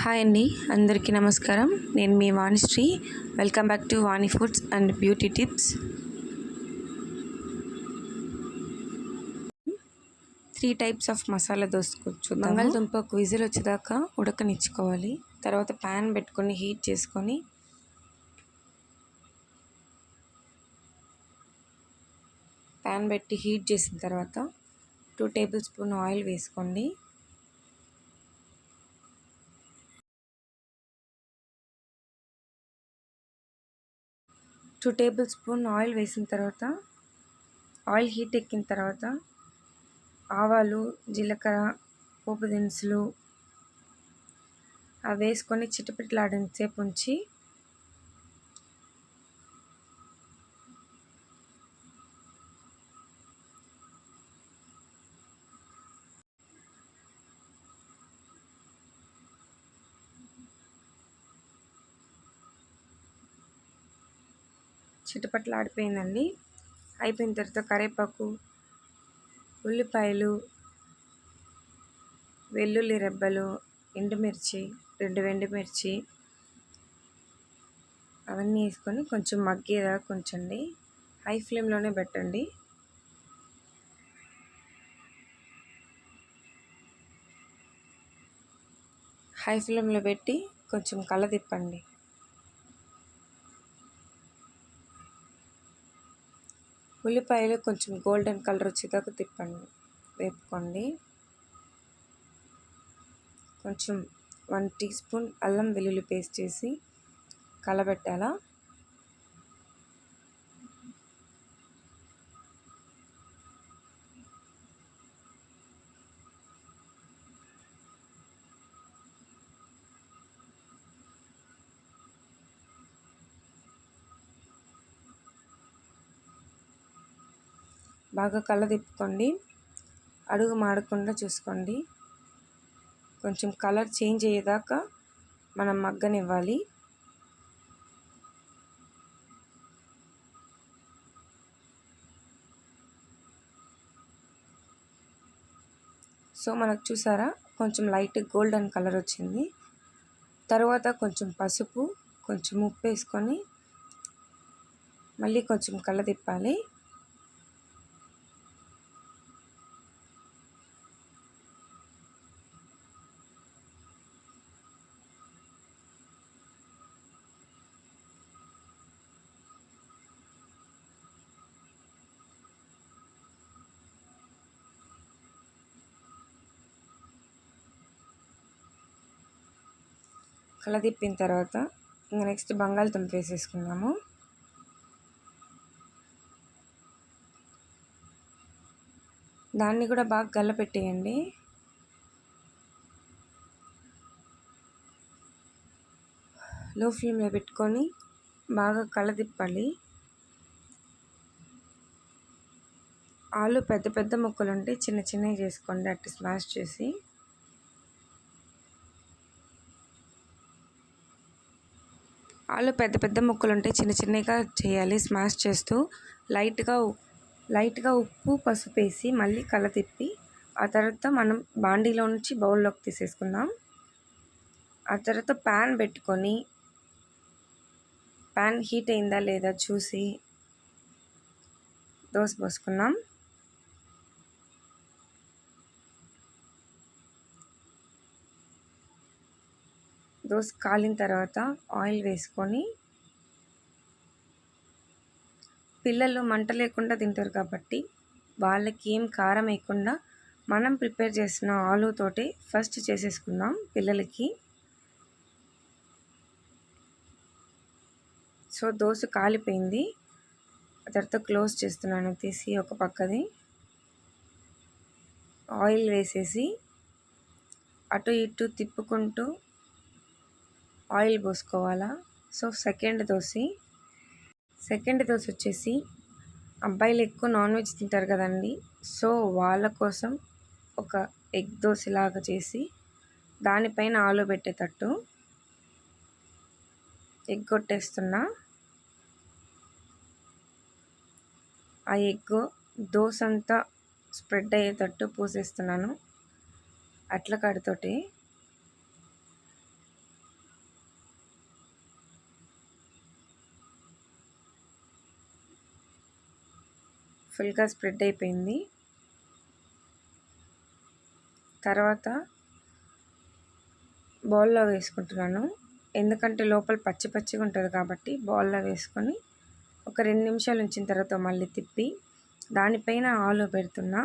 Hi అండి, అందరికీ నమస్కారం. నేను మీ Vanisri. Welcome back to Vani foods and beauty tips. 3 types of masala dosa చూద్దాం. బంగాళదుంప ఒక విజిల్ వచ్చేదాకా ఉడకనిచ్చుకోవాలి. తర్వాత ప్యాన్ పెట్టుకొని హీట్ చేసుకొని హీట్ చేసిన తర్వాత 2 టేబుల్ స్పూన్ ఆయిల్ వేసుకోండి. టూ టేబుల్ స్పూన్ ఆయిల్ వేసిన తర్వాత ఆయిల్ హీట్ ఎక్కిన తర్వాత ఆవాలు, జీలకర్ర, పోపు దినుసులు అవి వేసుకొని చిటపటలాడేంతసేపు ఉంచి చిటపటలాడిపోయిందండి. అయిపోయిన తర్వాత కరివేపాకు, ఉల్లిపాయలు, వెల్లుల్లి రెబ్బలు, ఎండుమిర్చి, 2 ఎండుమిర్చి అవన్నీ వేసుకొని కొంచెం మగ్గేదాకా ఉంచండి. హై ఫ్లేమ్లోనే పెట్టండి. హై ఫ్లేమ్లో పెట్టి కొంచెం కలదిప్పండి. ఉల్లిపాయలు కొంచెం గోల్డెన్ కలర్ వచ్చేదాకా వేపుకోండి. కొంచెం 1 టీ స్పూన్ అల్లం వెల్లుల్లి పేస్ట్ చేసి కలబెట్టాలా. బాగా కలదిప్పుకోండి. అడుగు మాడకుండా చూసుకోండి. కొంచెం కలర్ చేంజ్ అయ్యేదాకా మనం మగ్గనివ్వాలి. సో మనకు చూసారా, కొంచెం లైట్ గోల్డెన్ కలర్ వచ్చింది. తర్వాత కొంచెం పసుపు, కొంచెం ఉప్పు వేసుకొని మళ్ళీ కొంచెం కలదిప్పాలి. కలదిప్పిన తర్వాత ఇంకా నెక్స్ట్ బంగాళదుంప వేసేసుకున్నాము. దాన్ని కూడా బాగా గల్లపెట్టేయండి. లో ఫ్లేమ్లో పెట్టుకొని బాగా కలదిప్పాలి. ఆలు పెద్ద పెద్ద ముక్కలు ఉంటే చిన్న చిన్నవి చేసుకోండి, అట్టు స్మాష్ చేసి. ఆలు పెద్ద పెద్ద ముక్కలు ఉంటే చిన్న చిన్నగా చేయాలి, స్మాష్ చేస్తూ. లైట్గా ఉప్పు, పసుపు వేసి మళ్ళీ కలతిప్పి ఆ తర్వాత మనం బాండీలో నుంచి బౌల్లోకి తీసేసుకుందాం. ఆ తర్వాత ప్యాన్ పెట్టుకొని ప్యాన్ హీట్ అయిందా లేదా చూసి దోశ పోసుకుందాం. దోశ కాలిన తర్వాత ఆయిల్ వేసుకొని, పిల్లలు మంట లేకుండా తింటారు కాబట్టి వాళ్ళకి ఏం కారం వేయకుండా మనం ప్రిపేర్ చేసిన ఆలుతోటి ఫస్ట్ చేసేసుకుందాం పిల్లలకి. సో దోశ కాలిపోయింది. ఆ తర్వాత క్లోజ్ చేస్తున్నాను తీసి ఒక పక్కది. ఆయిల్ వేసేసి అటు ఇటు తిప్పుకుంటూ ఆయిల్ పోసుకోవాలా. సో సెకండ్ దోశ వచ్చేసి అబ్బాయిలు ఎక్కువ నాన్ వెజ్ తింటారు కదండి. సో వాళ్ళ కోసం ఒక ఎగ్ దోశలాగా చేసి దానిపైన ఆలు పెట్టేటట్టు ఎగ్ కొట్టేస్తున్నా. ఆ ఎగ్ దోశ అంతా స్ప్రెడ్ అయ్యేటట్టు పూసేస్తున్నాను అట్ల కాడితోటి. ఫుల్గా స్ప్రెడ్ అయిపోయింది. తర్వాత బౌల్లో వేసుకుంటున్నాను. ఎందుకంటే లోపల పచ్చి పచ్చిగా ఉంటుంది కాబట్టి బౌల్లో వేసుకొని ఒక 2 నిమిషాలు ఉంచిన తర్వాత మళ్ళీ తిప్పి దానిపైన ఆలు పెడుతున్నా.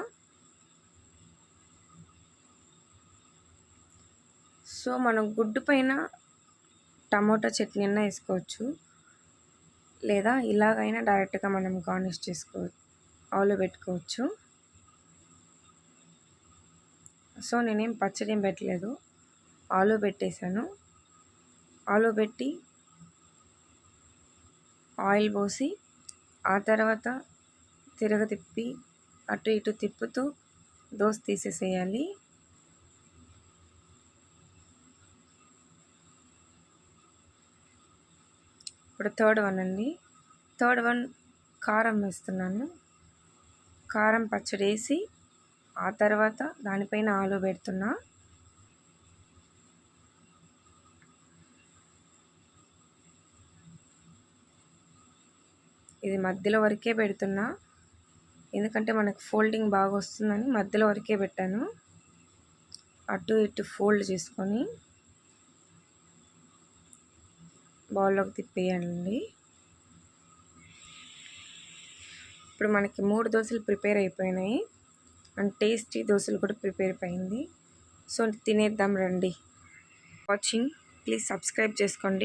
సో మనం గుడ్డు పైన టమోటా చట్నీ అన్నా వేసుకోవచ్చు, లేదా ఇలాగైనా డైరెక్ట్గా మనం గార్నిష్ చేసుకోవచ్చు, ఆలు పెట్టుకోవచ్చు. సో నేనేం పచ్చడి ఏం పెట్టలేదు, ఆలు పెట్టేశాను. ఆలు పెట్టి ఆయిల్ పోసి ఆ తర్వాత తిప్పి అటు ఇటు తిప్పుతూ దోశ తీసేసేయాలి. ఇప్పుడు థర్డ్ వన్ కారం వేస్తున్నాను. కారం పచ్చడి వేసి ఆ తర్వాత దానిపైన ఆలు పెడుతున్నా. ఇది మధ్యలో వరకే పెడుతున్నా, ఎందుకంటే మనకు ఫోల్డింగ్ బాగా వస్తుందని మధ్యలో వరకే పెట్టాను. అటు ఇటు ఫోల్డ్ చేసుకొని బౌల్లోకి తిప్పేయండి. ఇప్పుడు మనకి 3 దోశలు ప్రిపేర్ అయిపోయినాయి అండ్ టేస్టీ దోశలు కూడా ప్రిపేర్ అయిపోయింది. సో తినేద్దాం రండి. వాచింగ్, ప్లీజ్ సబ్స్క్రైబ్ చేసుకోండి.